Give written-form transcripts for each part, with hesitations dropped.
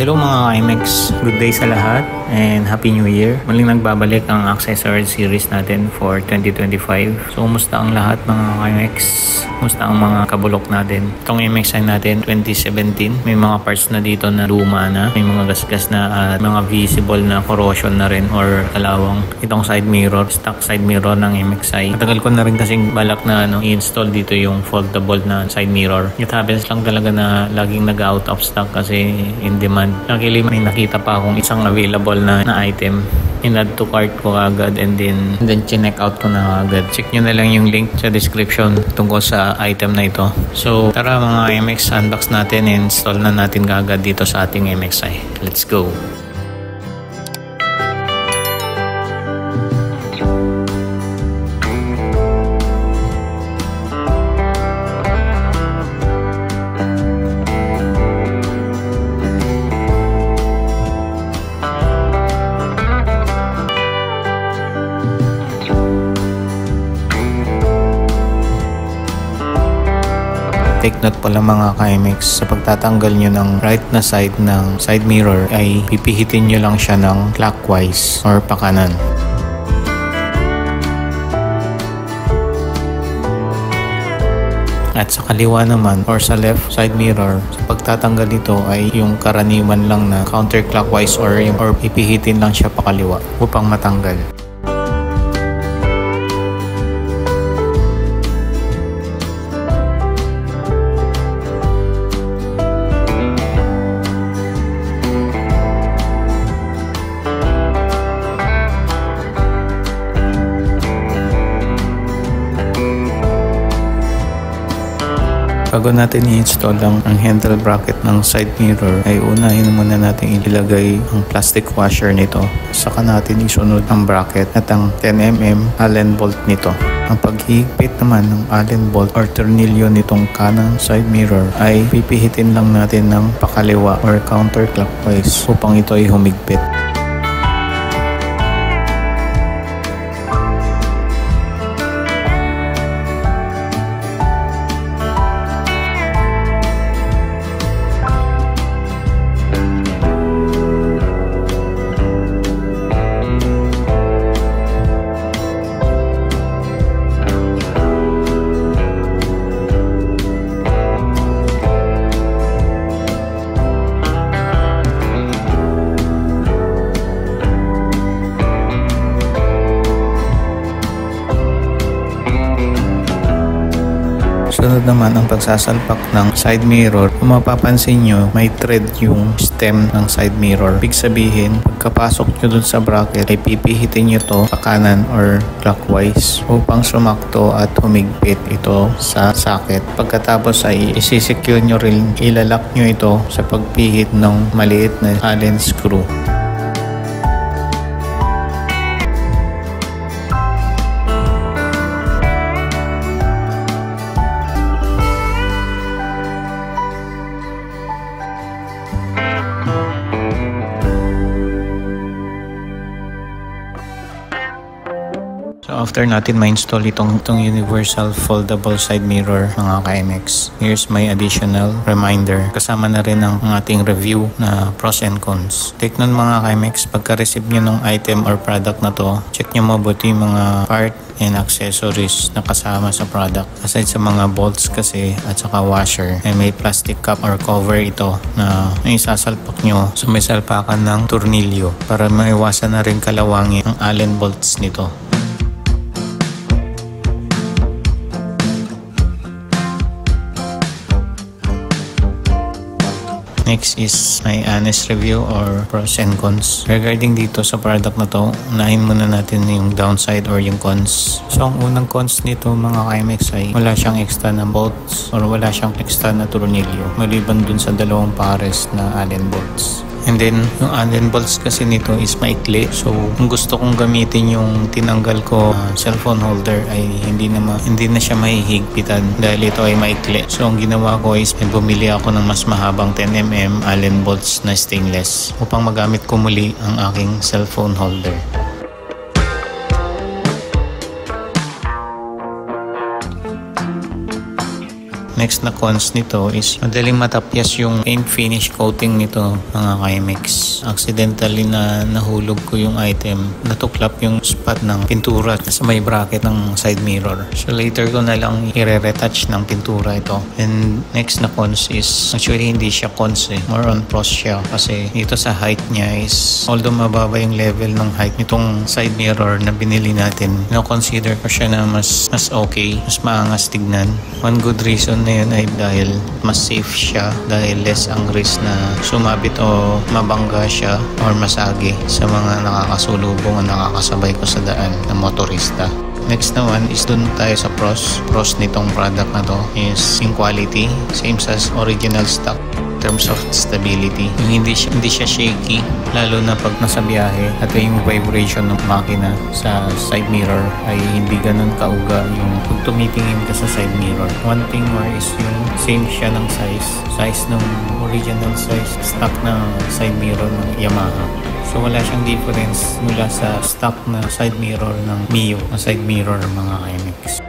Hello mga IMEX, good day sa lahat and Happy New Year. Muling nagbabalik ang Accessory Series natin for 2025. So, kumusta ang lahat mga IMEX? Kumusta ang mga kabulok natin? Itong MXI natin 2017, may mga parts na dito na luma na, may mga gasgas na at mga visible na corrosion na rin or kalawang. Itong side mirror, stock side mirror ng MXI. Matagal ko na rin kasing balak na i-install dito yung foldable na side mirror. It happens lang talaga na laging nag-out of stock kasi in demand. Actually, may nakita pa akong isang available na item. In-add to cart ko agad and then chinek out ko na agad. Check nyo na lang yung link sa description tungkol sa item na ito. So, tara mga MX, unbox natin and install na natin agad dito sa ating MXI. Let's go! Take note pala mga ka-MX, sa pagtatanggal nyo ng right na side ng side mirror ay pipihitin nyo lang siya ng clockwise or pakanan. At sa kaliwa naman or sa left side mirror, sa pagtatanggal nito ay yung karaniwan lang na counterclockwise or pipihitin lang siya pakaliwa upang matanggal. Bago natin i-install ang handle bracket ng side mirror ay unahin muna natin ilagay ang plastic washer nito. Saka natin isunod ang bracket at ang 10mm Allen bolt nito. Ang paghihigpit naman ng Allen bolt or tornilyo nitong kanang side mirror ay pipihitin lang natin ng pakaliwa or counterclockwise upang ito ay humigpit. Sunod naman ang pagsasalpak ng side mirror. Kung mapapansin nyo, may thread yung stem ng side mirror. Ibig sabihin, pagkapasok nyo dun sa bracket, ay pipihitin nyo to pa kanan or clockwise upang sumakto at humigpit ito sa socket. Pagkatapos ay isisecure nyo rin, ilalak nyo ito sa pagpihit ng maliit na Allen screw. So after natin ma-install itong universal foldable side mirror mga ka-MX, here's my additional reminder. Kasama na rin ang ating review na pros and cons. Take note mga ka-MX, pagka-receive nyo ng item or product na to, check nyo mabuti mga part and accessories na kasama sa product. Aside sa mga bolts kasi at saka washer, ay may plastic cap or cover ito na isasalpak nyo sa may salpakan ng tornilyo para maiwasan na rin kalawangin ang Allen bolts nito. Next is my honest review or pros and cons. Regarding dito sa product na to, unahin muna natin yung downside or yung cons. So ang unang cons nito mga ka-MX ay wala siyang extra na bolts or wala siyang extra na tornilyo maliban dun sa dalawang pares na Allen bolts. And then, yung Allen bolts kasi nito is maikli. So, kung gusto kong gamitin yung tinanggal ko cellphone holder ay hindi na siya mahihigpitan dahil ito ay maikli. So, ang ginawa ko is bumili ako ng mas mahabang 10mm Allen bolts na stainless upang magamit ko muli ang aking cellphone holder. Next na cons nito is madaling matapyas yung paint finish coating nito mga KMX. Accidentally na nahulog ko yung item. Natuklap yung spot ng pintura sa may bracket ng side mirror. So later ko na lang i-retouch ng pintura ito. And next na cons is actually hindi siya cons more on pros siya kasi dito sa height niya is although mababa yung level ng height nitong side mirror na binili natin, consider ko siya na mas okay, mas maangas tignan. One good reason na yun ay dahil mas safe siya dahil less ang risk na sumabit o mabangga siya or masagi sa mga nakakasulubong o nakakasabay ko sa daan na motorista. Next naman is dun tayo sa pros. Pros nitong product na to is in quality, same as original stock. Terms of stability, yung hindi siya shaky lalo na pag nasa biyahe at yung vibration ng makina sa side mirror ay hindi ganun kauga yung pag tumitingin ka sa side mirror. One thing more is yung same siya ng size ng original size stock na side mirror ng Yamaha. So wala siyang difference mula sa stock na side mirror ng Mio na side mirror mga KMX.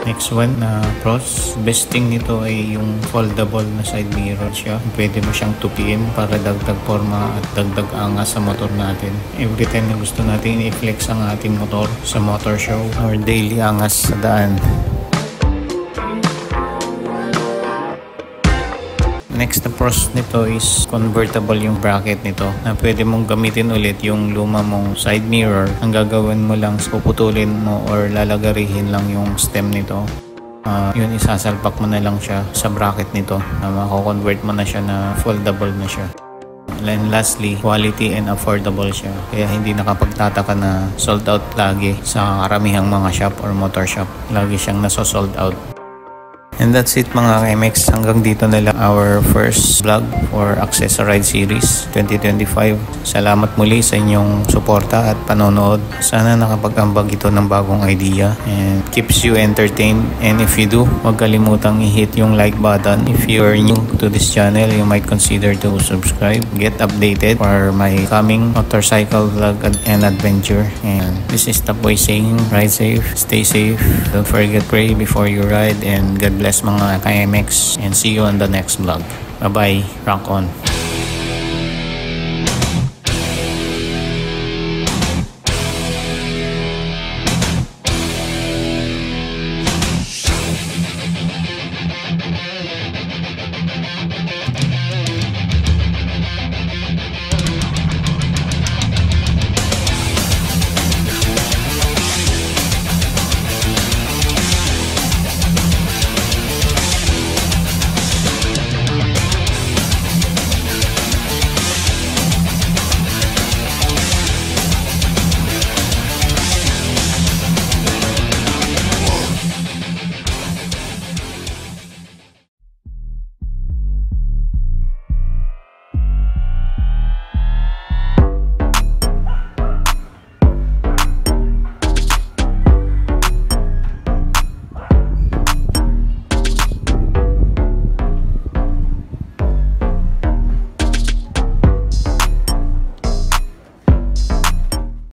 Next one na pros, best thing nito ay yung foldable na side mirror siya. Pwede mo siyang tupiin para dagdag forma at dagdag angas sa motor natin. Every time na gusto natin i-flex ang ating motor sa motor show or daily angas sa daan. Next na pros nito is convertible yung bracket nito na pwede mong gamitin ulit yung luma mong side mirror. Ang gagawin mo lang, puputulin mo or lalagarihin lang yung stem nito. Yun, isasalpak mo na lang siya sa bracket nito na mako-convert mo na siya na foldable na siya. And lastly, quality and affordable siya. Kaya hindi nakapagtataka na sold out lagi sa karamihang mga shop or motor shop. Lagi siyang naso-sold out. And that's it mga KMX. Hanggang dito na lang our first vlog for Accessoride Series 2025. Salamat muli sa inyong suporta at panonood. Sana nakapag-ambag ito ng bagong idea and keeps you entertained. And if you do, huwag kalimutang i-hit yung like button. If you are new to this channel, you might consider to subscribe. Get updated for my coming motorcycle vlog and adventure. And this is Tapoy saying, ride safe, stay safe. Don't forget, pray before you ride, and God bless mga KMX, and see you on the next vlog. Bye bye, rock on.